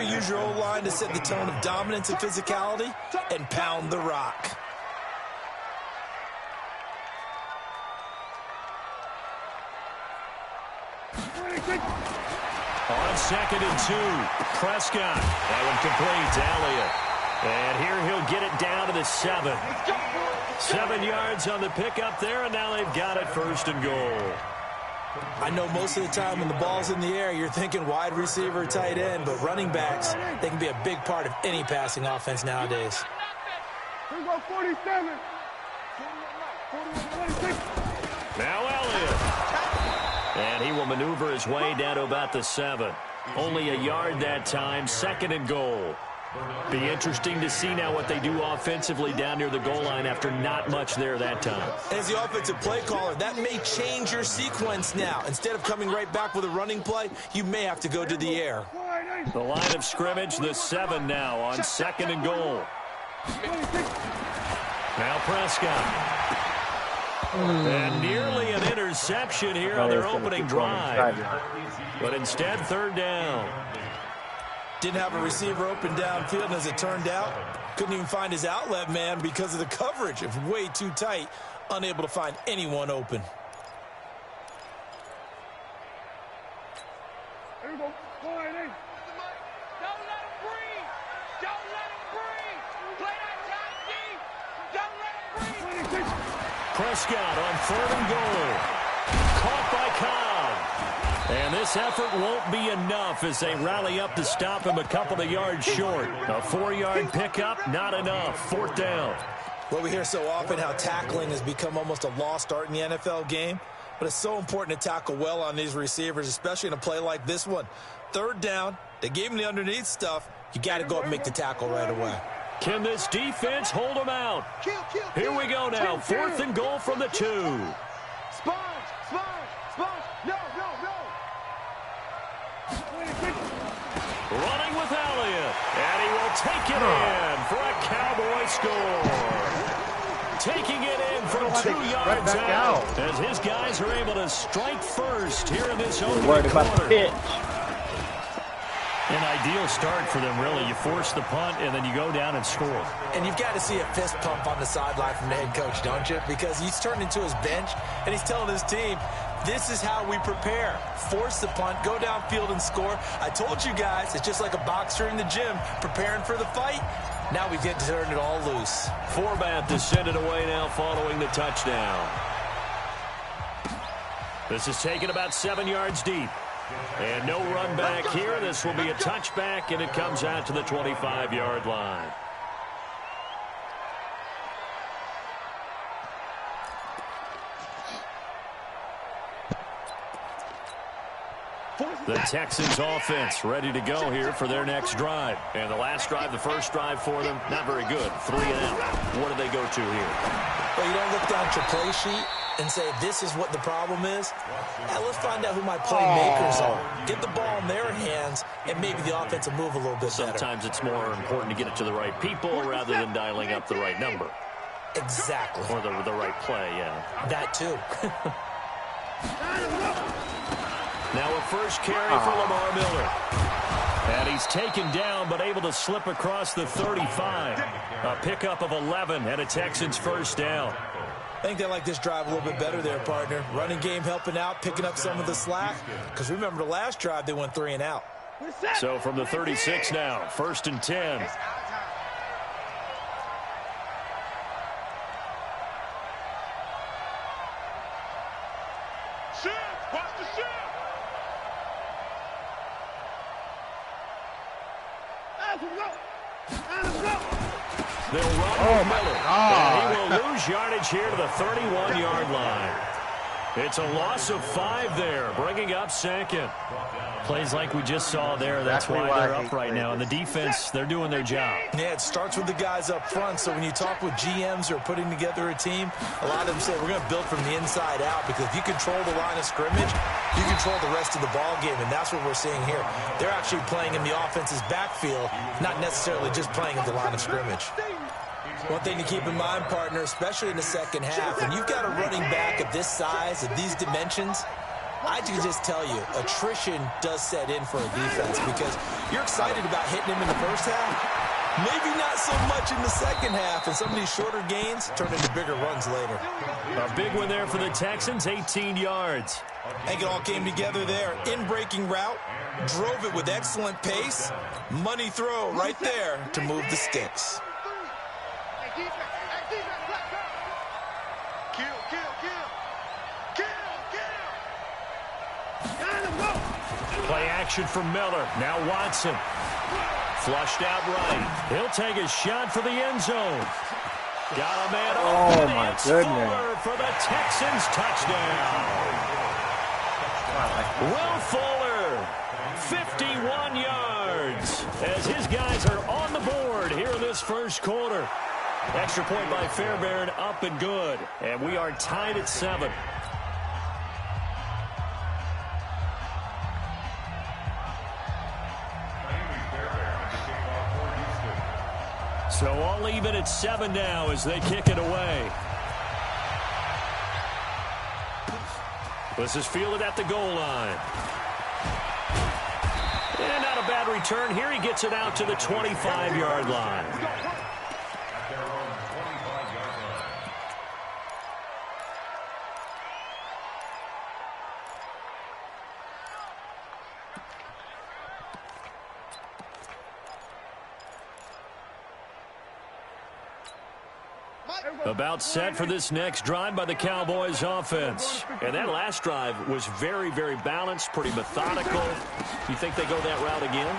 Use your O-line to set the tone of dominance and physicality and pound the rock. On 2nd and 2, Prescott. That one complete to Elliott. And here he'll get it down to the 7. 7 yards on the pickup there, and now they've got it 1st and goal. I know most of the time when the ball's in the air, you're thinking wide receiver, tight end, but running backs, they can be a big part of any passing offense nowadays. Now Elliott. And he will maneuver his way down to about the 7. Only a yard that time, 2nd and goal. Be interesting to see now what they do offensively down near the goal line after not much there that time. As the offensive play caller, that may change your sequence now. Instead of coming right back with a running play, you may have to go to the air. The line of scrimmage, the 7 now on 2nd and goal. Now Prescott. And nearly an interception here on their opening drive. But instead, 3rd down. Didn't have a receiver open downfield, and as it turned out, couldn't even find his outlet man because of the coverage. It was way too tight, unable to find anyone open. Here we go. Don't let him breathe. Don't let him breathe. Play that tight deep. Don't let him breathe. Prescott on 3rd and goal. Caught by Cobb. And this effort won't be enough as they rally up to stop him a couple of yards short. A 4-yard pickup, not enough. 4th down. Well, we hear so often how tackling has become almost a lost art in the NFL game, but it's so important to tackle well on these receivers, especially in a play like this one. 3rd down, they gave him the underneath stuff. You got to go up and make the tackle right away. Can this defense hold him out? Here we go now. 4th and goal from the 2. Sponge. No. Running with Elliott, and he will take it in for a Cowboy score. Taking it in from 2 yards out as his guys are able to strike first here in this opening quarter. An ideal start for them, really. You force the punt, and then you go down and score. And you've got to see a fist pump on the sideline from the head coach, don't you? Because he's turned into his bench, and he's telling his team, this is how we prepare. Force the punt, go downfield and score. I told you guys, it's just like a boxer in the gym preparing for the fight. Now we get to turn it all loose. Forbath to send it away now following the touchdown. This is taken about 7 yards deep. And no run back here. This will be a touchback, and it comes out to the 25-yard line. The Texans offense ready to go here for their next drive. And the last drive, the first drive for them, not very good. 3 and out. What do they go to here? Well, you don't look down at your play sheet and say, this is what the problem is. Now, let's find out who my playmakers are. Get the ball in their hands, and maybe the offense will move a little bit better. Sometimes it's more important to get it to the right people rather than dialing up the right number. Exactly. Or the right play, yeah. That too. Now a first carry for Lamar Miller. And he's taken down but able to slip across the 35. A pickup of 11 and a Texans first down. I think they like this drive a little bit better there, partner. Running game helping out, picking up some of the slack. Because remember the last drive, they went 3 and out. So from the 36 now, 1st and 10. They'll run with Miller. And he will lose yardage here to the 31-yard line. It's a loss of 5 there, bringing up 2nd. Plays like we just saw there, that's why they're up right now. And the defense, they're doing their job. Yeah, it starts with the guys up front. So when you talk with GMs who are putting together a team, a lot of them say we're going to build from the inside out, because if you control the line of scrimmage, you control the rest of the ball game, and that's what we're seeing here. They're actually playing in the offense's backfield, not necessarily just playing at the line of scrimmage. One thing to keep in mind, partner, especially in the second half, when you've got a running back of this size, of these dimensions, I can just tell you, attrition does set in for a defense, because You're excited about hitting him in the first half. Maybe not so much in the second half, and some of these shorter gains turn into bigger runs later. A big one there for the Texans, 18 yards. I think it all came together there. In-breaking route, drove it with excellent pace. Money throw right there to move the sticks. Play action from Miller. Now Watson. Flushed out right. He'll take a shot for the end zone. Got a man open. Oh, my goodness. Fuller for the Texans touchdown. Will Fuller, 51 yards, as his guys are on the board here in this first quarter. Extra point by Fairbairn, up and good. And we are tied at 7. So all even at 7 now as they kick it away. This is fielded at the goal line. And not a bad return here. He gets it out to the 25-yard line. About set for this next drive by the Cowboys offense. And that last drive was very, very balanced, pretty methodical. You think they go that route again?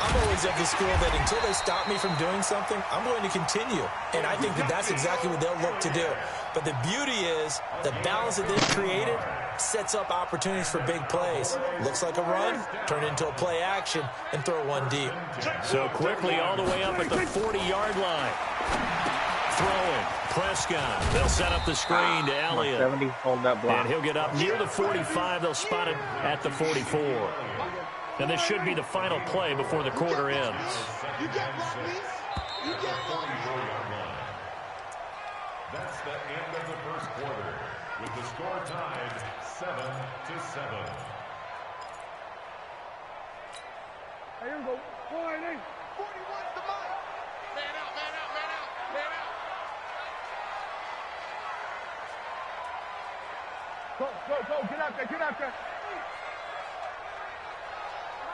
I'm always of the school that until they stop me from doing something, I'm going to continue. And I think that that's exactly what they'll look to do. But the beauty is the balance that they've created sets up opportunities for big plays. Looks like a run, turn into a play action, and throw one deep. So quickly all the way up at the 40-yard line. Throwing. Prescott. They'll set up the screen to Elliott. 70, hold that block. And he'll get up near the 45. They'll spot it at the 44. And this should be the final play before the quarter ends. That's the end of the first quarter, with the score tied 7-7. Here we go. 41's the mark. Man out, man out, man out, man out. Go, get out there, get out there.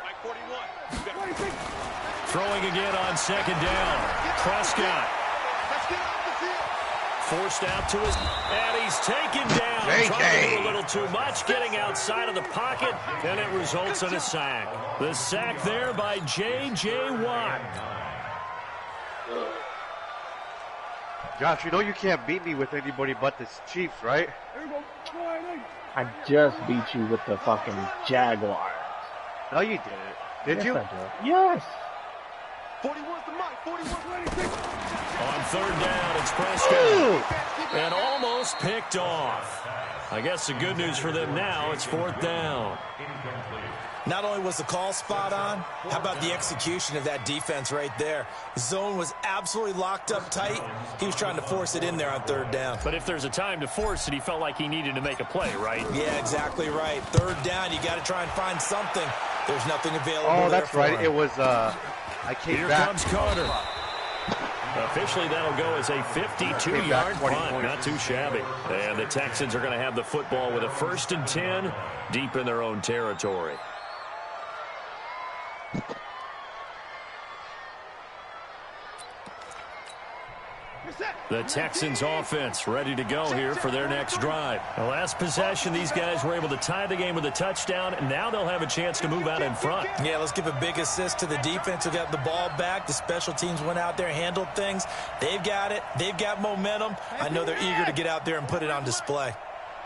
Mike 41. 26. Throwing again on second down. Prescott. Let's get off the field. Forced out to his, and he's taken down. Trying to do a little too much, getting outside of the pocket, and it results in a sack. The sack there by J.J. Watt. Josh, you know you can't beat me with anybody but the Chiefs, right? Here we go. I just beat you with the fucking Jaguars. No, you didn't. Did Yes, you? I did. Yes. 41's the mark. 41, 26. On third down, it's Prescott. And almost picked off. I guess the good news for them now, it's fourth down. Not only was the call spot on, how about the execution of that defense right there? Zone was absolutely locked up tight. He was trying to force it in there on third down. But if there's a time to force it, he felt like he needed to make a play, right? Yeah, exactly right. Third down, you got to try and find something. There's nothing available. Oh, there that's for right. him. It was, I came Here back. comes Carter. Officially, that'll go as a 52-yard punt. Not too shabby. And the Texans are going to have the football with a 1st and 10 deep in their own territory. The Texans offense ready to go here for their next drive. The last possession, these guys were able to tie the game with a touchdown, and now they'll have a chance to move out in front. Yeah, let's give a big assist to the defense who got the ball back. The special teams went out there, handled things. They've got it. They've got momentum. I know they're eager to get out there and put it on display.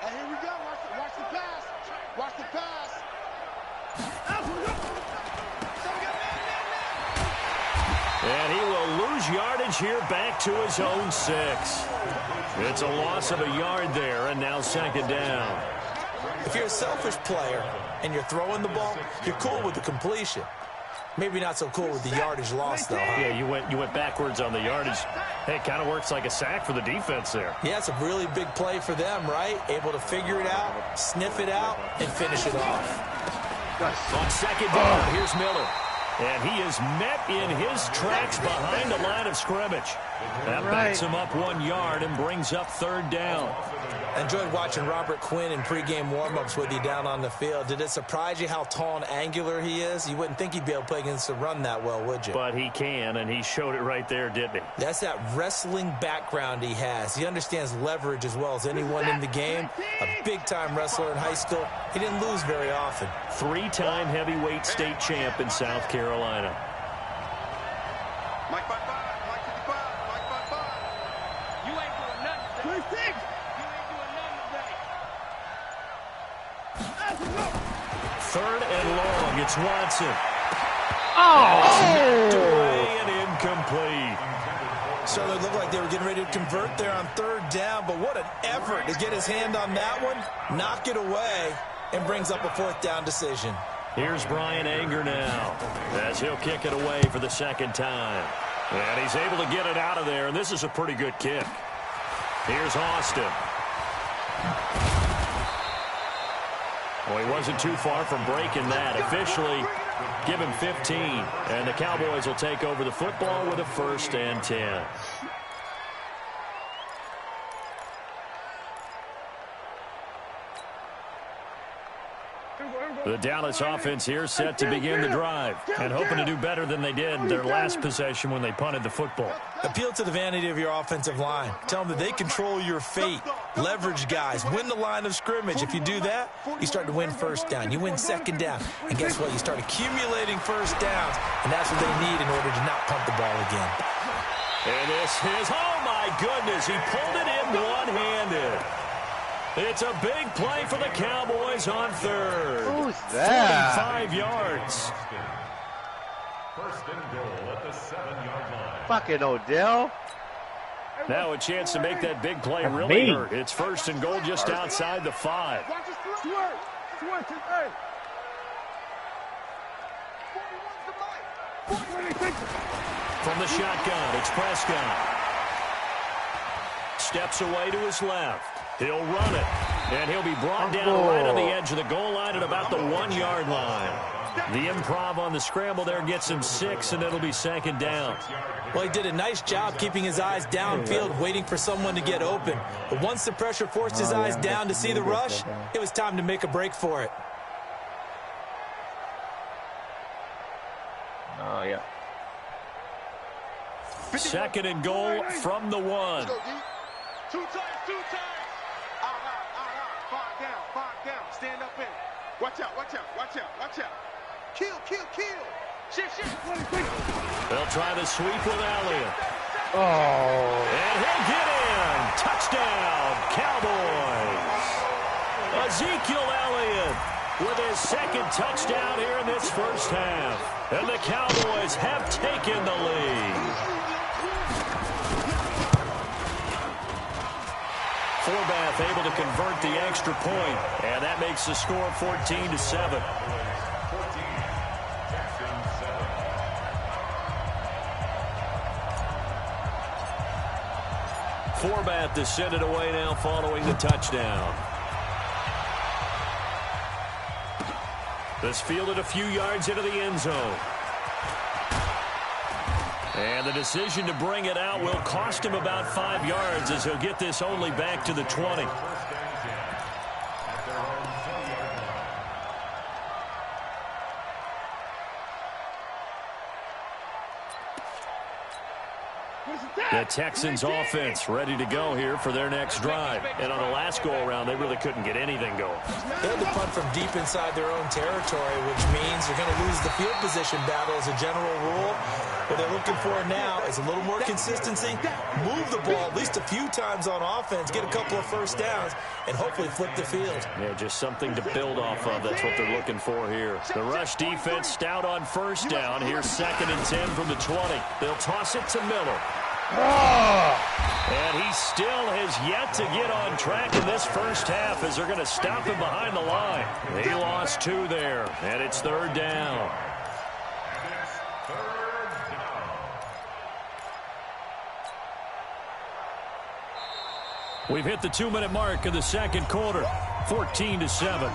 Hey, here we go. Watch the pass. Watch the pass. And he will lose yardage here back to his own 6. It's a loss of a yard there, and now second down. If you're a selfish player and you're throwing the ball, you're cool with the completion. Maybe not so cool with the yardage loss, though. Huh? Yeah, you went backwards on the yardage. Hey, it kind of works like a sack for the defense there. Yeah, it's a really big play for them, right? Able to figure it out, sniff it out, and finish it off. On second down, here's Miller. And he is met in his tracks behind the line of scrimmage. That backs him up 1 yard and brings up 3rd down. I enjoyed watching Robert Quinn in pregame warm-ups with you down on the field. Did it surprise you how tall and angular he is? You wouldn't think he'd be able to play against the run that well, would you? But he can, and he showed it right there, didn't he? That's that wrestling background he has. He understands leverage as well as anyone in the game. A big-time wrestler in high school. He didn't lose very often. 3-time heavyweight state champ in South Carolina. Mike 5-5, Mike 55, Mike 5-5. You ain't doing nothing today. 26. You ain't doing nothing today. 3rd and long. It's Watson. Oh! Away and incomplete. So it looked like they were getting ready to convert there on 3rd down, but what an effort to get his hand on that one, knock it away, and brings up a 4th down decision. Here's Brian Anger now as he'll kick it away for the 2nd time. And he's able to get it out of there, and this is a pretty good kick. Here's Austin. Well, he wasn't too far from breaking that. Officially, give him 15. And the Cowboys will take over the football with a 1st and 10. The Dallas offense here set to begin the drive and hoping to do better than they did their last possession when they punted the football. Appeal to the vanity of your offensive line. Tell them that they control your fate. Leverage guys. Win the line of scrimmage. If you do that, you start to win 1st down. You win 2nd down. And guess what? You start accumulating 1st downs. And that's what they need in order to not punt the ball again. And this is, oh my goodness, he pulled it in one-handed. It's a big play for the Cowboys on 3rd. Who's that? 45 yards. 1st and goal at the 7-yard line. Fucking Odell. Now a chance to make that big play really hurt. It's 1st and goal just outside the 5. Watch this switch. Switch it, hey. 41's the mic. From the shotgun, it's Prescott. Steps away to his left. He'll run it, and he'll be brought down right on the edge of the goal line at about the 1-yard line. The improv on the scramble there gets him 6, and it'll be 2nd down. Well, he did a nice job keeping his eyes downfield, waiting for someone to get open. But once the pressure forced his eyes down to see the rush, it was time to make a break for it. Oh, yeah. 2nd and goal from the 1. 2 times, 2 times. Five down. Stand up in it. Watch out. Kill. Shift. They'll try the sweep with Elliott. Oh. And he'll get in. Touchdown, Cowboys. Ezekiel Elliott with his 2nd touchdown here in this 1st half. And the Cowboys have taken the lead. Forbath able to convert the extra point, and that makes the score 14-7. Forbath to send it away now following the touchdown. This fielded a few yards into the end zone. And the decision to bring it out will cost him about 5 yards as he'll get this only back to the 20. The Texans offense ready to go here for their next drive. And on the last go-around, they really couldn't get anything going. They had to punt from deep inside their own territory, which means they're going to lose the field position battle as a general rule. What they're looking for now is a little more consistency, move the ball at least a few times on offense, get a couple of 1st downs, and hopefully flip the field. Yeah, just something to build off of. That's what they're looking for here. The rush defense stout on 1st down. Here's 2nd and 10 from the 20. They'll toss it to Miller. And he still has yet to get on track in this 1st half as they're going to stop him behind the line. He lost 2 there, and it's 3rd down. We've hit the 2-minute mark of the 2nd quarter, 14-7.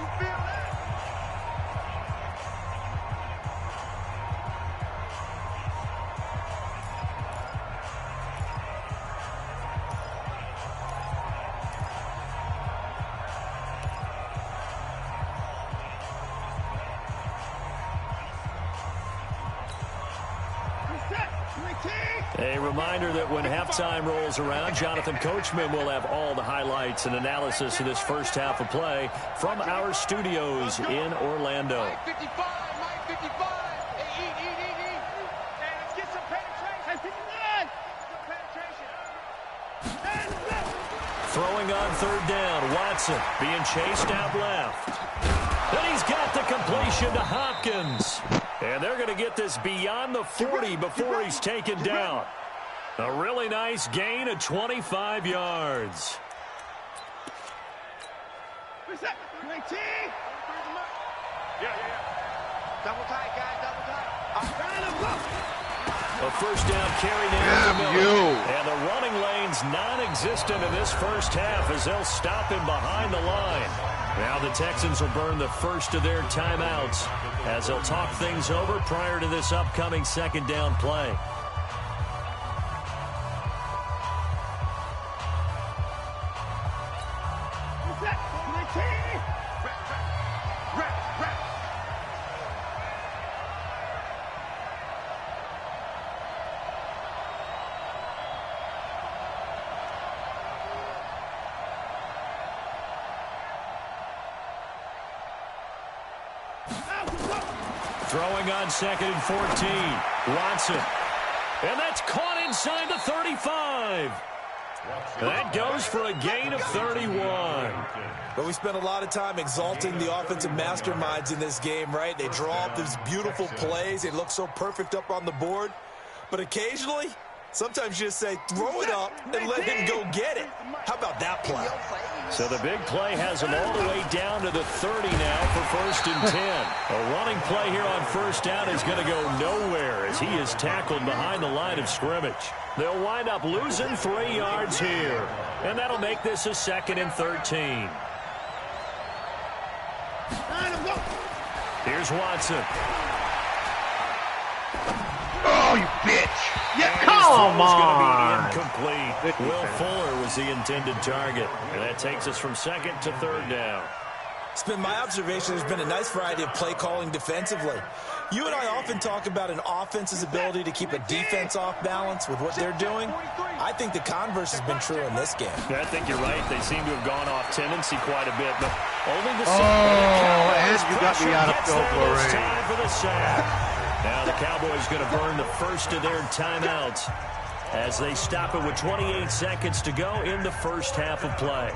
A reminder that when halftime rolls around, Jonathan Coachman will have all the highlights and analysis of this first half of play from our studios in Orlando. Mike 55, Mike 55. Hey, eat. Hey, let's get some penetration. Some penetration. Throwing on third down, Watson being chased out left. And he's got the completion to Hopkins. And they're going to get this beyond the 40 before he's taken down. A really nice gain of 25 yards. What's that? 19. Yeah. Double tight, guys. Double tight. A first down carry now to Miller. And the running lane's non-existent in this first half as they'll stop him behind the line. Now the Texans will burn the first of their timeouts as they'll talk things over prior to this upcoming second down play. Throwing on second and 14. Watson. And that's caught inside the 35. That goes for a gain of 31. But we spent a lot of time exalting the offensive masterminds in this game, right? They draw up these beautiful plays. They look so perfect up on the board. But occasionally, sometimes you just say, throw it up and let him go get it. How about that play? So the big play has him all the way down to the 30 now for first and 10. A running play here on first down is going to go nowhere as he is tackled behind the line of scrimmage. They'll wind up losing 3 yards here. And that'll make this a second and 13. Here's Watson. Oh, you bitch! Yeah, come on! Incomplete. Will Fuller was the intended target. And that takes us from second to third down. It's been my observation there's been a nice variety of play calling defensively. You and I often talk about an offense's ability to keep a defense off balance with what they're doing. I think the converse has been true in this game. Yeah, I think you're right. They seem to have gone off tendency quite a bit, but only the and you got me out of field goal range. Time for the sack. Now the Cowboys going to burn the first of their timeouts as they stop it with 28 seconds to go in the first half of play.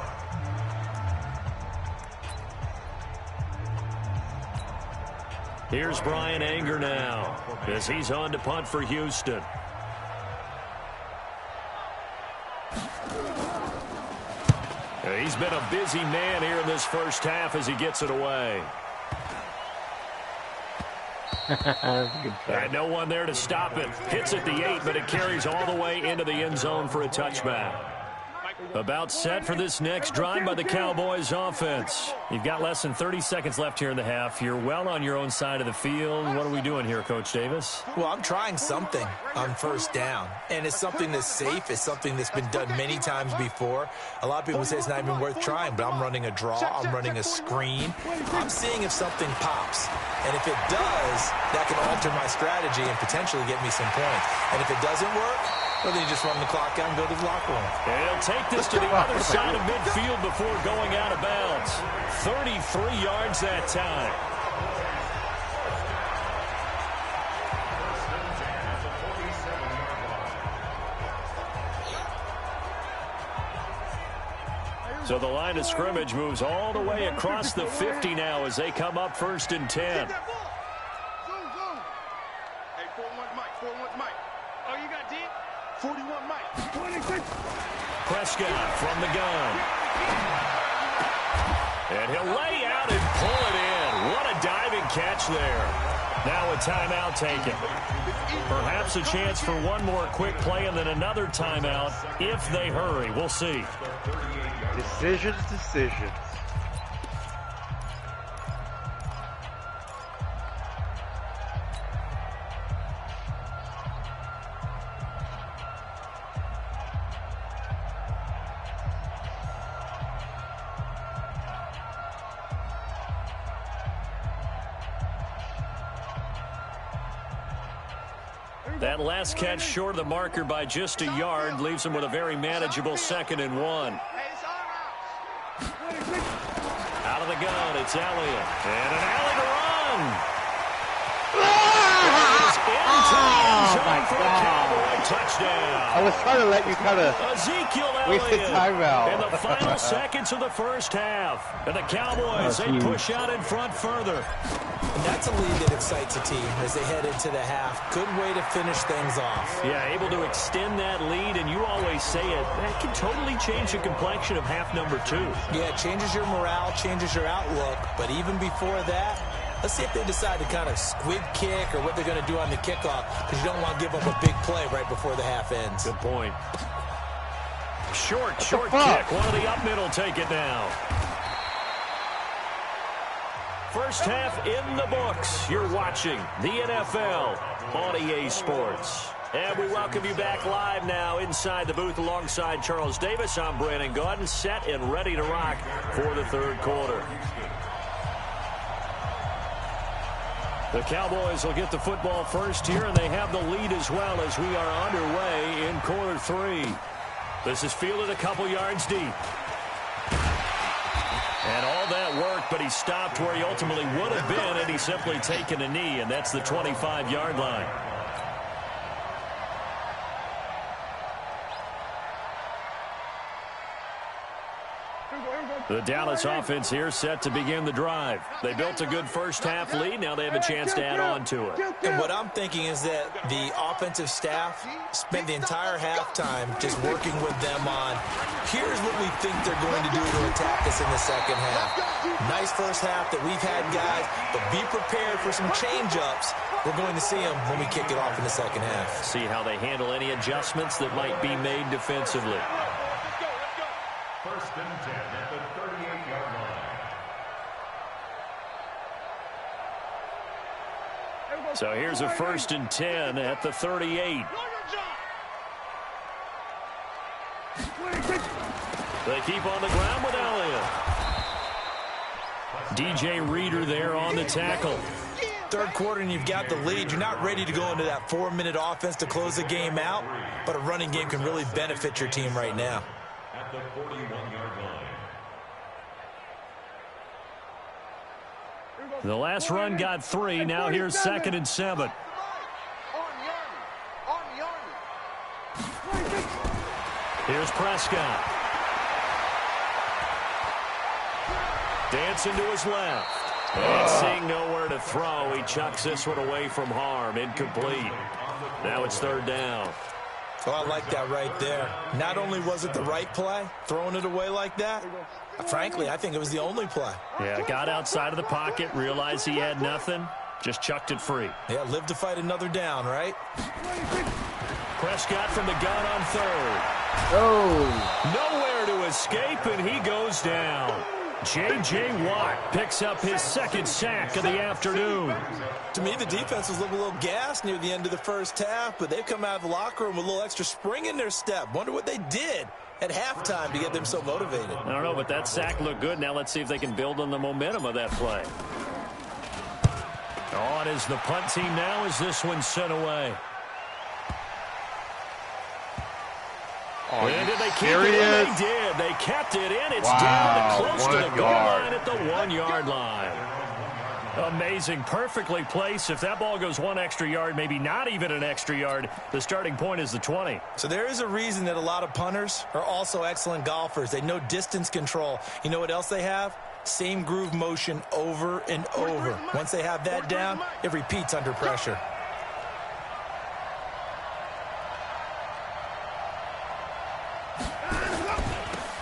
Here's Brian Anger now as he's on to punt for Houston. He's been a busy man here in this first half as he gets it away. And no one there to stop it. Hits at the 8, but it carries all the way into the end zone for a touchback. About set for this next drive by the Cowboys offense. You've got less than 30 seconds left here in the half. You're well on your own side of the field. What are we doing here, Coach Davis? Well, I'm trying something on first down, and it's something that's safe. It's something that's been done many times before. A lot of people say it's not even worth trying, but I'm running a draw. I'm running a screen. I'm seeing if something pops, and if it does, that can alter my strategy and potentially get me some points. And if it doesn't work, well, then you just run the clock out and go to the locker room. And he'll take this to the other side of midfield before going out of bounds. 33 yards that time. So the line of scrimmage moves all the way across the 50 now as they come up first and 10. Hey, 4-1 Mike. 4-1 Mike. Oh, you got D? 41 Mike. 26. Prescott from the gun. And he'll lay out and pull it in. What a diving catch there. Now a timeout taken. Perhaps a chance for one more quick play and then another timeout if they hurry. We'll see. Decisions. That last catch short of the marker by just a yard leaves him with a very manageable 2nd and 1. Out of the gun, it's Elliott. And an alley to run. For a Cowboy touchdown. I was trying to let you kind of Ezekiel waste the Elliott timeout. in the final seconds of the first half. And the Cowboys, they push out in front further. And that's a lead that excites a team as they head into the half. Good way to finish things off. Yeah, able to extend that lead, and you always say it, that can totally change the complexion of half number 2. Yeah, it changes your morale, changes your outlook. But even before that, let's see if they decide to kind of squib kick or what they're going to do on the kickoff, because you don't want to give up a big play right before the half ends. Good point. Short kick. One of the up middle take it now. First half in the books. You're watching the NFL on EA Sports. And we welcome you back live now inside the booth alongside Charles Davis. I'm Brandon Gaudin, set and ready to rock for the third quarter. The Cowboys will get the football first here, and they have the lead as well as we are underway in quarter 3. This is fielded a couple yards deep. And all that work, but he stopped where he ultimately would have been, and he's simply taken a knee, and that's the 25-yard line. The Dallas offense here set to begin the drive. They built a good first-half lead. Now they have a chance to add on to it. And what I'm thinking is that the offensive staff spent the entire halftime just working with them on, here's what we think they're going to do to attack us in the second half. Nice first half that we've had, guys, but be prepared for some change-ups. We're going to see them when we kick it off in the second half. See how they handle any adjustments that might be made defensively. First and 10 at the 38-yard line. So here's a 1st and 10 at the 38. They keep on the ground with Elliott. DJ Reader there on the tackle. Third quarter and you've got the lead. You're not ready to go into that 4-minute offense to close the game out, but a running game can really benefit your team right now. At the 41-yard line. The last run got 3. Now here's 2nd and 7. Here's Prescott. Dancing to his left. And seeing nowhere to throw, he chucks this one away from harm. Incomplete. Now it's 3rd down. Oh, I like that right there. Not only was it the right play, throwing it away like that, frankly, I think it was the only play. Yeah, got outside of the pocket, realized he had nothing, just chucked it free. Yeah, live to fight another down, right? Prescott from the gun on 3rd. Oh. Nowhere to escape, and he goes down. J.J. Watt picks up his 2nd sack of the afternoon. To me, the defense was looking a little gassed near the end of the first half, but they've come out of the locker room with a little extra spring in their step. Wonder what they did at halftime to get them so motivated. I don't know, but that sack looked good. Now let's see if they can build on the momentum of that play. On is the punt team now as this one's sent away. Oh, and did they keep serious? it in? They did. They kept it in. It's down to close to the goal line at the 1-yard line. Amazing. Perfectly placed. If that ball goes 1 extra yard, maybe not even an extra yard, the starting point is the 20. So there is a reason that a lot of punters are also excellent golfers. They know distance control. You know what else they have? Same groove motion over and over. Once they have that down, it repeats under pressure.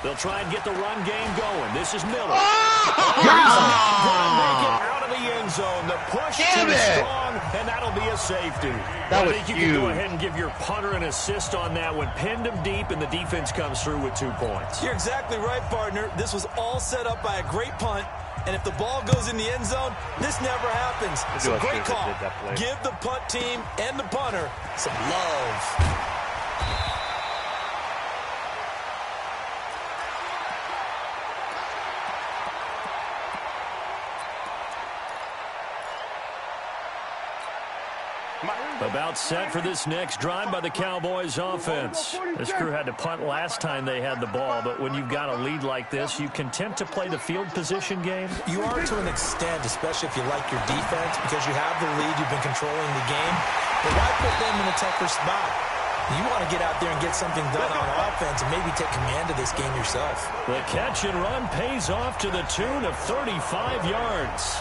They'll try and get the run game going. This is Miller. He's not going to make it out of the end zone. The push too strong, and that'll be a safety. That was I think you huge. can go ahead and give your punter an assist on that one. Pinned him deep, and the defense comes through with 2 points. You're exactly right, partner. This was all set up by a great punt, and if the ball goes in the end zone, this never happens. So great call. Give the punt team and the punter some love. About timeout set for this next drive by the Cowboys offense. This crew had to punt last time they had the ball, but when you've got a lead like this, you content to play the field position game? You are to an extent, especially if you like your defense, because you have the lead, you've been controlling the game. But why put them in a tougher spot? You want to get out there and get something done on offense and maybe take command of this game yourself. The catch and run pays off to the tune of 35 yards.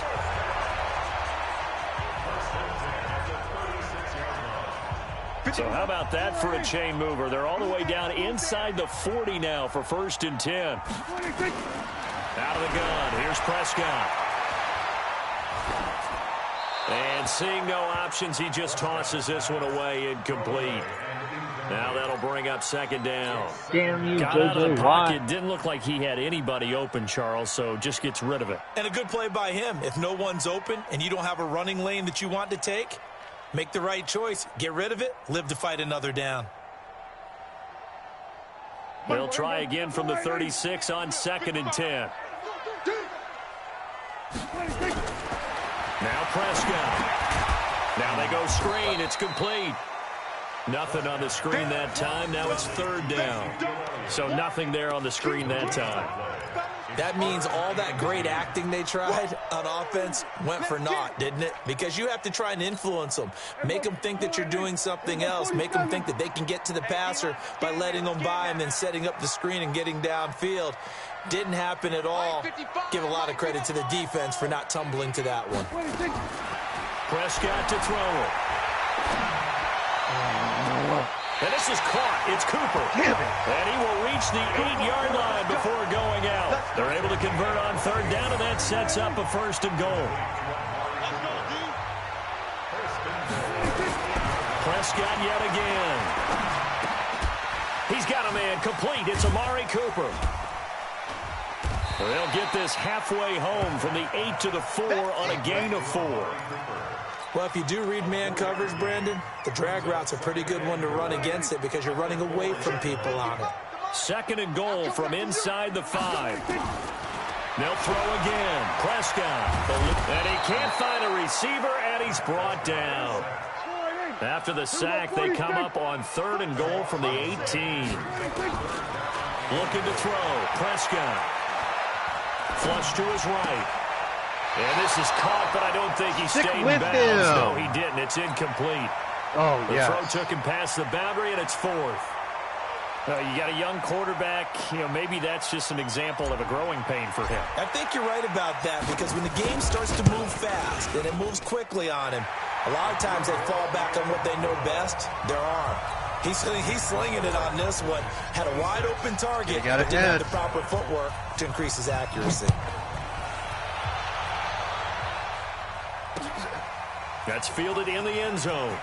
So how about that for a chain mover? They're all the way down inside the 40 now for 1st and 10. Out of the gun, here's Prescott. And seeing no options, he just tosses this one away, incomplete. Now that'll bring up 2nd down. Damn you, Got out of the J.J. pocket. Watt. Didn't look like he had anybody open, Charles, so just gets rid of it. And a good play by him. If no one's open and you don't have a running lane that you want to take, make the right choice. Get rid of it. Live to fight another down. They'll try again from the 36 on 2nd and 10. Now Prescott. Now they go screen. It's complete. Nothing on the screen that time. Now it's 3rd down. So nothing there on the screen that time. That means all that great acting they tried on offense went for naught, didn't it? Because you have to try and influence them. Make them think that you're doing something else. Make them think that they can get to the passer by letting them by and then setting up the screen and getting downfield. Didn't happen at all. Give a lot of credit to the defense for not tumbling to that one. Prescott to throw it. And this is caught. It's Cooper. And he will reach the 8-yard line before going out. They're able to convert on 3rd down, and that sets up a 1st and goal. Prescott yet again. He's got a man complete. It's Amari Cooper. They'll get this halfway home from the 8 to the 4 on a gain of 4. Well, if you do read man coverage, Brandon, the drag route's a pretty good one to run against it because you're running away from people on it. 2nd and goal from inside the 5. They'll throw again. Prescott. And he can't find a receiver, and he's brought down. After the sack, they come up on 3rd and goal from the 18. Looking to throw. Prescott. Flush to his right. And this is caught, but I don't think he stayed in bounds. No, he didn't. It's incomplete. Oh, The yeah. throw took him past the boundary, and it's 4th. You got a young quarterback. Maybe that's just an example of a growing pain for him. I think you're right about that because when the game starts to move fast and it moves quickly on him, a lot of times they fall back on what they know best, their arm. He's slinging it on this one. Had a wide-open target, but didn't have the proper footwork to increase his accuracy. That's fielded in the end zone.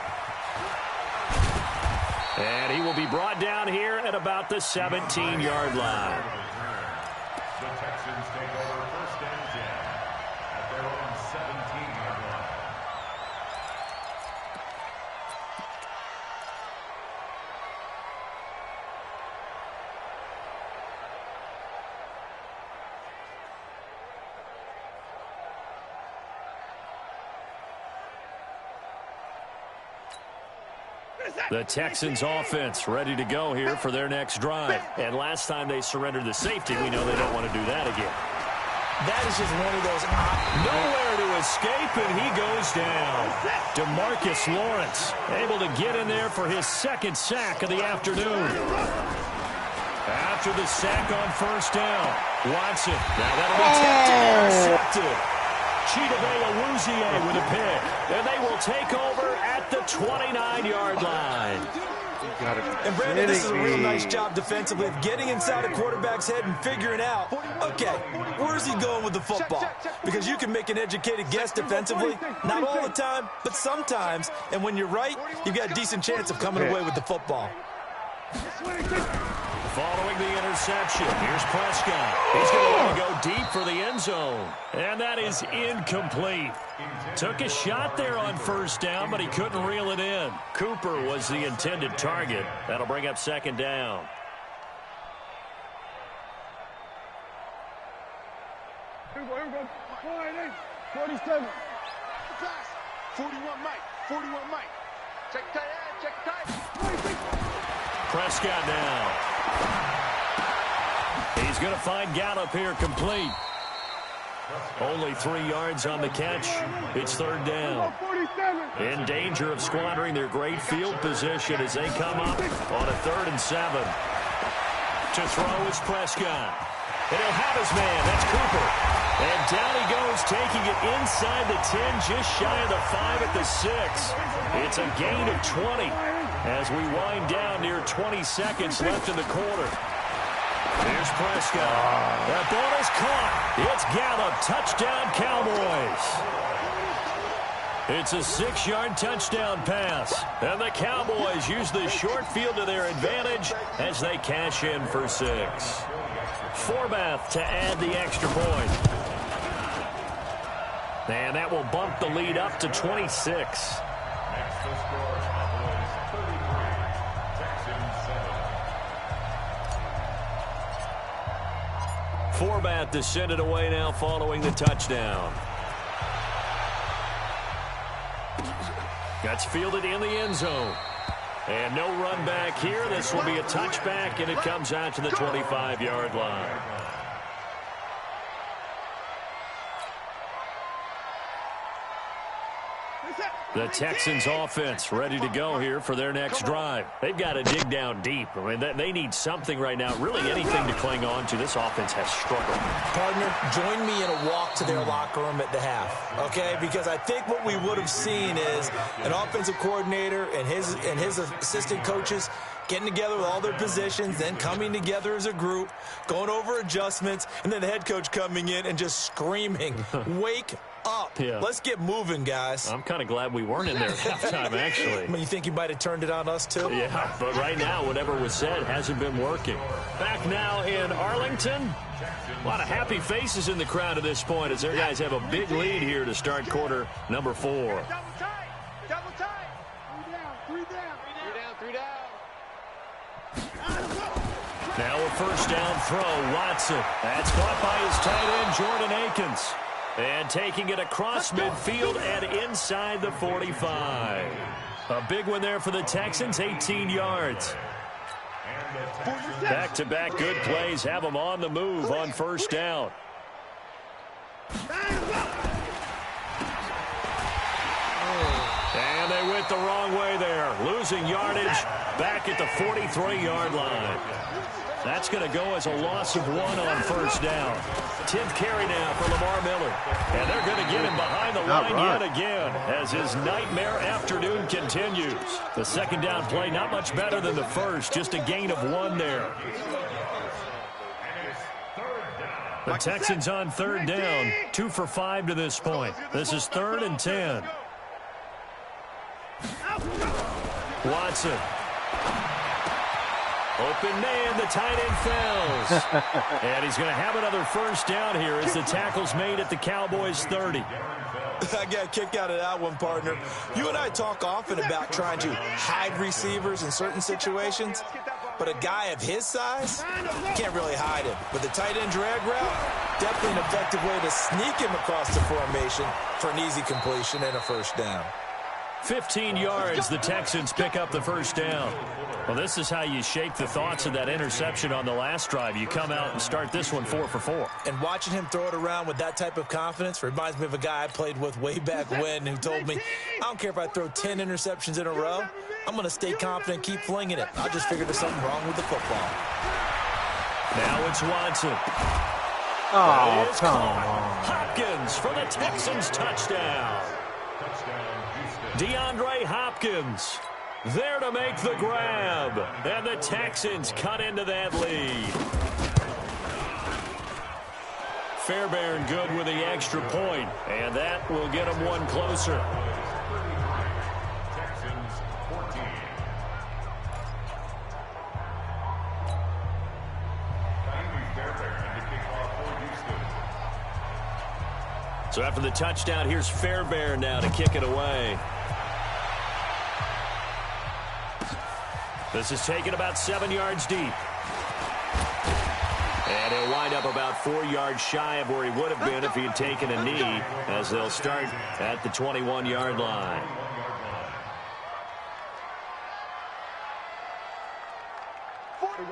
And he will be brought down here at about the 17-yard line. The Texans take over 1st and 10 at their own 17-yard line. The Texans offense ready to go here for their next drive. And last time they surrendered the safety, we know they don't want to do that again. That is just one of those Nowhere to escape, and he goes down. DeMarcus Lawrence able to get in there for his 2nd sack of the afternoon. After the sack on 1st down, Watson. Now that'll be intercepted. Chidobe Awuzie with a pick. And they will take over at the 29-yard line. And Brandon, this is a real nice job defensively of getting inside a quarterback's head and figuring out, okay, where's he going with the football? Because you can make an educated guess defensively, not all the time, but sometimes. And when you're right, you've got a decent chance of coming away with the football. Following the interception, here's Prescott. He's going to go deep for the end zone. And that is incomplete. Took a shot there on 1st down, but he couldn't reel it in. Cooper was the intended target. That'll bring up 2nd down. Here we go. 47. 41 Mike. 41 Mike. Prescott now. He's going to find Gallup here complete. Only 3 yards on the catch. It's third down. In danger of squandering their great field position as they come up on a 3rd and 7. To throw is Prescott. And he'll have his man. That's Cooper. And down he goes, taking it inside the 10, just shy of the 5 at the 6. It's a gain of 20 as we wind down near 20 seconds left in the quarter. Here's Prescott. That ball is caught. It's Gallup. Touchdown, Cowboys. It's a 6-yard touchdown pass. And the Cowboys use the short field to their advantage as they cash in for 6. Forbath to add the extra point. And that will bump the lead up to 26. Next to score, Cowboys 33, Texans 7. Forbath to send it away now following the touchdown. That's fielded in the end zone. And no run back here. This will be a touchback, and it comes out to the 25-yard line. The Texans offense ready to go here for their next drive. They've got to dig down deep. I mean, they need something right now, really anything to cling on to. This offense has struggled. Partner, join me in a walk to their locker room at the half, okay? Because I think what we would have seen is an offensive coordinator and his assistant coaches getting together with all their positions, then coming together as a group, going over adjustments, and then the head coach coming in and just screaming, wake up. Yeah. Let's get moving, guys. I'm kind of glad we weren't in there at halftime, actually. I mean, you think you might have turned it on us, too? Yeah, but right now, whatever was said hasn't been working. Back now in Arlington. A lot of happy faces in the crowd at this point as their guys have a big lead here to start quarter number 4. Double tight. Double tight. 3 down. Now a first down throw, Watson. That's caught by his tight end, Jordan Akins. And taking it across midfield and inside the 45. A big one there for the Texans, 18 yards. Back-to-back good plays have them on the move on first down. And they went the wrong way there, losing yardage back at the 43-yard line. That's going to go as a loss of 1 on first down. 10th carry now for Lamar Miller. And they're going to get him behind the line yet again as his nightmare afternoon continues. The second down play not much better than the first, just a gain of 1 there. The Texans on third down, 2 for 5 to this point. This is 3rd and 10. Watson. Open man, the tight end fails. And he's going to have another first down here as the tackle's made at the Cowboys' 30. I got a kick out of that one, partner. You and I talk often about trying to hide receivers in certain situations, but a guy of his size can't really hide him. But the tight end drag route, definitely an effective way to sneak him across the formation for an easy completion and a first down. 15 yards, the Texans pick up the first down. Well, this is how you shake the thoughts of that interception on the last drive. You come out and start this one 4 for 4. And watching him throw it around with that type of confidence reminds me of a guy I played with way back when who told me, I don't care if I throw 10 interceptions in a row, I'm going to stay confident and keep flinging it. I just figured there's something wrong with the football. Now it's Watson. Oh, come on. Hopkins for the Texans touchdown. DeAndre Hopkins there to make the grab. And the Texans cut into that lead. Fairbairn good with the extra point, and that will get them one closer. Texans 14. Fairbairn to kick off for Houston. So after the touchdown, here's Fairbairn now to kick it away. This is taken about 7 yards deep. And he'll wind up about 4 yards shy of where he would have been if he had taken a knee, as they'll start at the 21-yard line.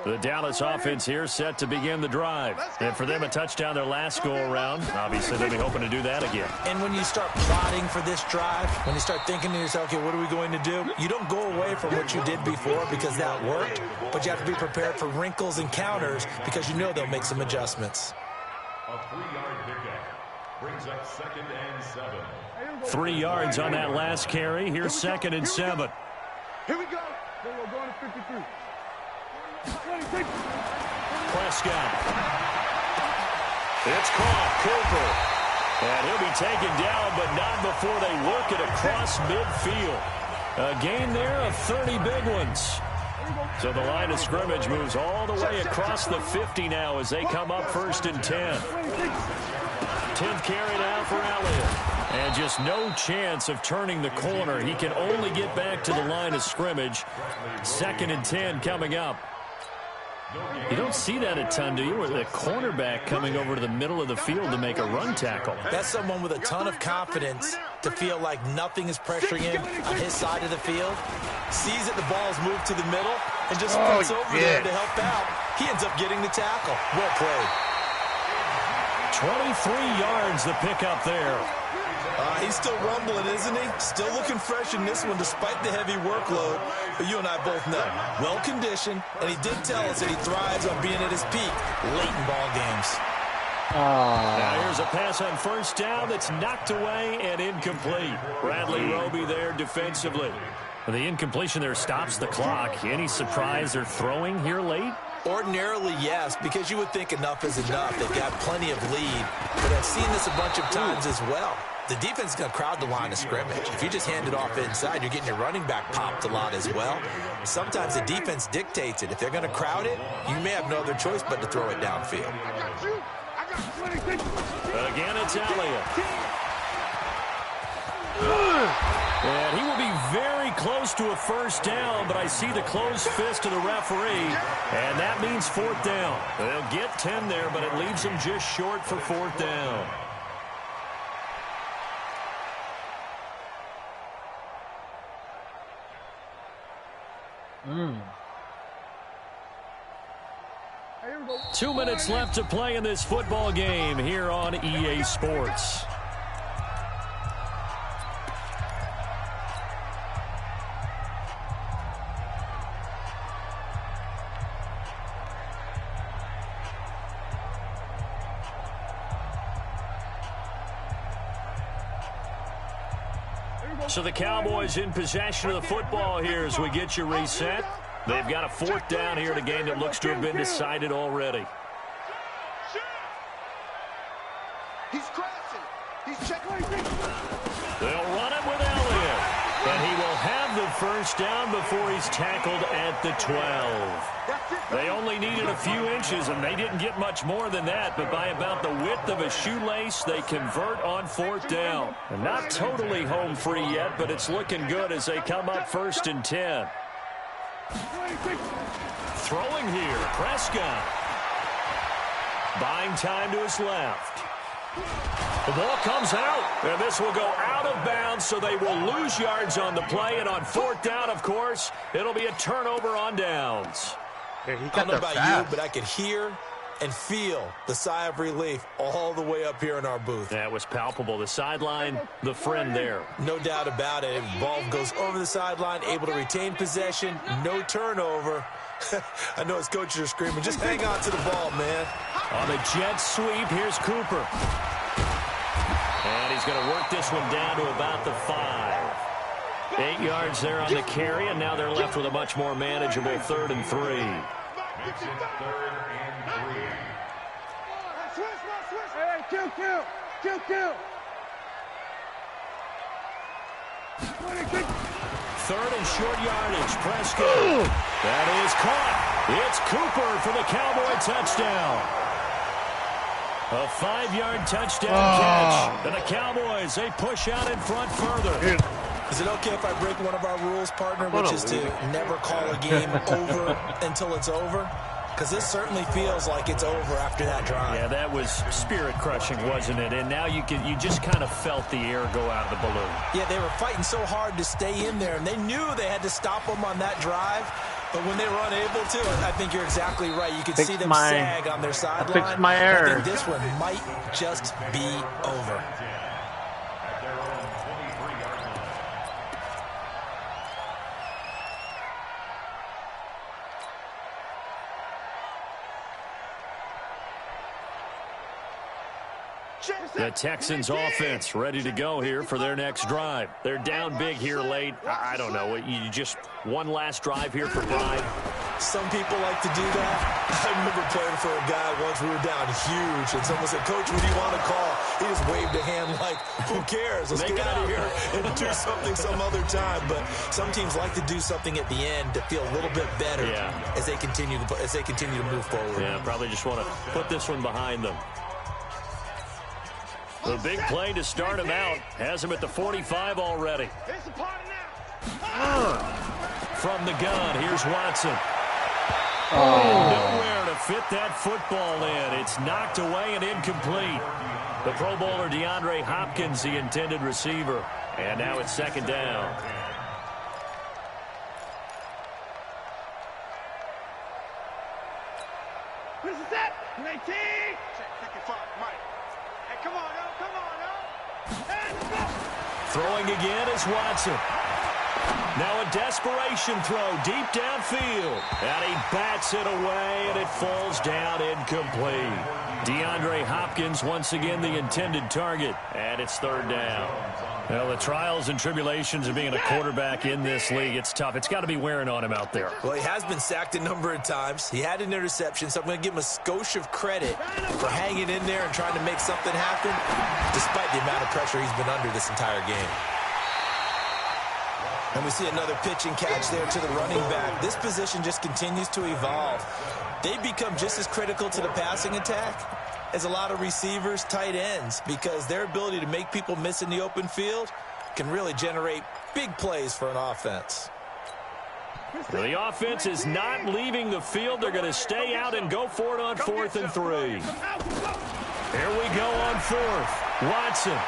The Dallas offense here set to begin the drive. And for them, a touchdown their last go-around. Obviously, they'll be hoping to do that again. And when you start plotting for this drive, when you start thinking to yourself, okay, what are we going to do? You don't go away from what you did before because that worked, but you have to be prepared for wrinkles and counters because you know they'll make some adjustments. A 3-yard pickup brings up 2nd and 7. 3 yards on that last carry. Here's 2nd and 7. Here we go. We're going to 53. Prescott. It's caught. Cooper. And he'll be taken down, but not before they work it across midfield. A gain there of 30 big ones. So the line of scrimmage moves all the way across the 50 now as they come up 1st and 10. 10th carry now for Elliott. And just no chance of turning the corner. He can only get back to the line of scrimmage. 2nd and 10 coming up. You don't see that a ton, do you? Where the cornerback coming over to the middle of the field to make a run tackle. That's someone with a ton of confidence to feel like nothing is pressuring him on his side of the field. Sees that the ball's moved to the middle and just sprints over there to help out. He ends up getting the tackle. Well played. 23 yards the pickup there. He's still rumbling, isn't he? Still looking fresh in this one despite the heavy workload. But you and I both know, well-conditioned, and he did tell us that he thrives on being at his peak late in ball games. Now here's a pass on 1st down that's knocked away and incomplete. Bradley Roby there defensively. The incompletion there stops the clock. Any surprise or throwing here late? Ordinarily, yes, because you would think enough is enough. They've got plenty of lead, but I've seen this a bunch of times as well. The defense is going to crowd the line of scrimmage. If you just hand it off inside, you're getting your running back popped a lot as well. Sometimes the defense dictates it. If they're going to crowd it, you may have no other choice but to throw it downfield. Again, it's Elliott. And he will be very close to a 1st down, but I see the closed fist of the referee, and that means 4th down. They'll get 10 there, but it leaves them just short for 4th down. Mm. 2 minutes left to play in this football game here on EA Sports. So the Cowboys in possession of the football here as we get you reset. They've got a 4th down here in a game that looks to have been decided already. He's crashing. He's checking. They'll run it with Elliott. And he will have the 1st down before he's tackled at the 12. They only needed a few inches, and they didn't get much more than that, but by about the width of a shoelace, they convert on 4th down. And not totally home free yet, but it's looking good as they come up 1st and 10. Throwing here, Prescott. Buying time to his left. The ball comes out, and this will go out of bounds, so they will lose yards on the play. And on 4th down, of course, it'll be a turnover on downs. Yeah, he I got don't know there about fast. you, but I could hear and feel the sigh of relief all the way up here in our booth. That was palpable. The sideline, the friend there. No doubt about it. Ball goes over the sideline, able to retain possession, no turnover. I know his coaches are screaming, just hang on to the ball, man. On the jet sweep, here's Cooper. And he's going to work this one down to about the 5. 8 yards there on the carry, and now they're left with a much more manageable 3rd and 3. Makes it 3rd and 3. Hey, kill. 3rd and short yardage, Prescott. That is caught. It's Cooper for the Cowboy touchdown. A 5-yard touchdown catch. And the Cowboys, they push out in front further. Is it okay if I break one of our rules, partner, which is to never call a game over until it's over? Because this certainly feels like it's over after that drive. Yeah, that was spirit-crushing, wasn't it? And now you just kind of felt the air go out of the balloon. Yeah, they were fighting so hard to stay in there, and they knew they had to stop them on that drive. But when they were unable to, I think you're exactly right. You could see them sag on their sideline. Fix my error. I think this one might just be over. The Texans offense ready to go here for their next drive. They're down big here late. I don't know. You just one last drive here for pride. Some people like to do that. I remember playing for a guy once. We were down huge, and someone said, "Coach, what do you want to call?" He just waved a hand like, "Who cares? Let's get out of here and do something some other time." But some teams like to do something at the end to feel a little bit better as they continue to move forward. Yeah, probably just want to put this one behind them. The big play to start him out has him at the 45 already. From the gun, here's Watson. Nowhere to fit that football in. It's knocked away and incomplete. The Pro Bowler DeAndre Hopkins, the intended receiver. And now it's second down. This is it. 19. Check 55, Mike. Hey, come on, and go. Throwing again is Watson. Now a desperation throw deep downfield. And he bats it away, and it falls down incomplete. DeAndre Hopkins once again the intended target. And it's third down. Well, the trials and tribulations of being a quarterback in this league, it's tough. It's got to be wearing on him out there. Well, he has been sacked a number of times. He had an interception, so I'm going to give him a skosh of credit for hanging in there and trying to make something happen, despite the amount of pressure he's been under this entire game. And we see another pitch and catch there to the running back. This position just continues to evolve. They become just as critical to the passing attack as a lot of receivers, tight ends, because their ability to make people miss in the open field can really generate big plays for an offense. The offense is not leaving the field. They're going to stay out and go for it on 4th and 3. Here we go on 4th. Watson,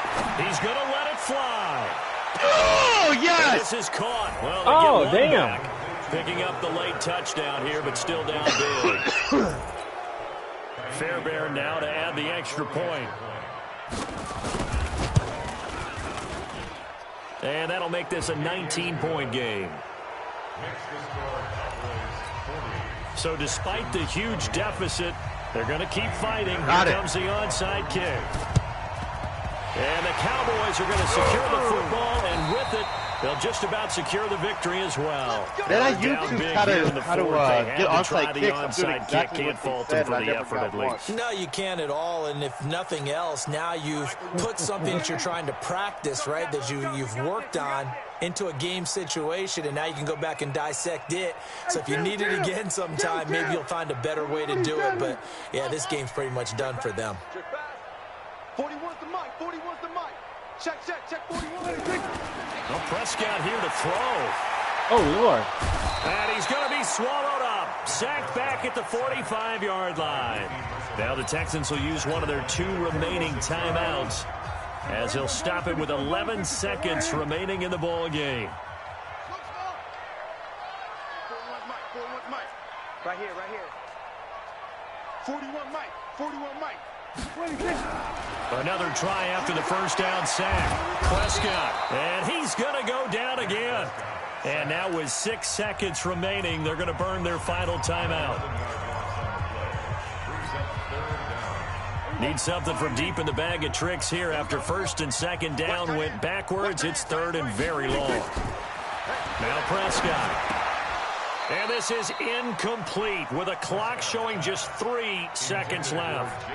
he's going to let it fly. Oh, yes! And this is caught. Well, they get one damn. back. Picking up the late touchdown here, but still down big. Fairbairn now to add the extra point. And that'll make this a 19-point game. So despite the huge deficit, they're going to keep fighting. Here comes the onside kick. And the Cowboys are going to secure the football, and with it, they'll just about secure the victory as well. Then I YouTube how to get onside kicks. I'm doing exactly Can't fault them for the effort at least. No, you can't at all, and if nothing else, now you've put something that you're trying to practice, right, that you've worked on into a game situation, and now you can go back and dissect it. So if you need it again sometime, maybe you'll find a better way to do it. But, yeah, this game's pretty much done for them. 41's the mic. 41's the mic. Check 41. Well, Prescott here to throw. Oh, Lord. And he's going to be swallowed up. Sacked back at the 45-yard line. Now the Texans will use one of their 2 remaining timeouts as they'll stop it with 11 seconds remaining in the ball game. 41's mic. Right here. 41 mic. 41 mic. Another try after the first down sack. Prescott, and he's going to go down again. And now with 6 seconds remaining, they're going to burn their final timeout. Need something from deep in the bag of tricks here after first and second down went backwards. It's third and very long. Now Prescott. And this is incomplete with a clock showing just 3 seconds left.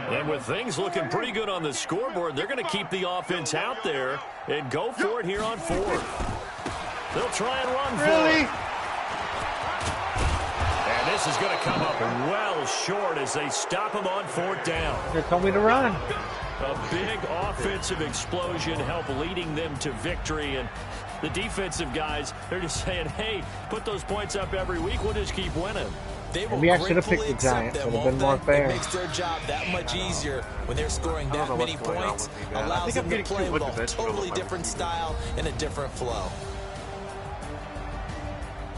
And with things looking pretty good on the scoreboard, they're going to keep the offense out there and go for it here on 4th. They'll try and run for it. And this is going to come up well short as they stop him on 4th down. They told me to run. A big offensive explosion help leading them to victory. And the defensive guys, they're just saying, hey, put those points up every week. We'll just keep winning. They will Maybe I should have picked gratefully the Giants. accept Would them, have been more won't they? fair. It makes their job that much easier when they're scoring I don't that know many what's going on points. with me, man. I Allows think them I'm to getting play too with a one-dimensional totally with my different receivers. style and a different flow.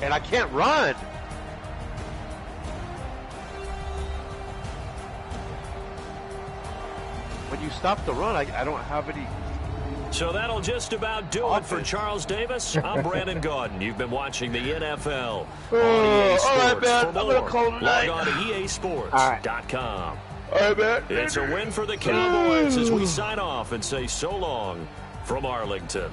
And I can't run. When you stop the run, I don't have any. So that'll just about do it for Charles Davis. I'm Brandon Gaudin. You've been watching the NFL on EA Sports. All right, man. For I'm more, gonna call it log tonight. on to EASports.com. All right, man. It's a win for the Cowboys as we sign off and say so long from Arlington.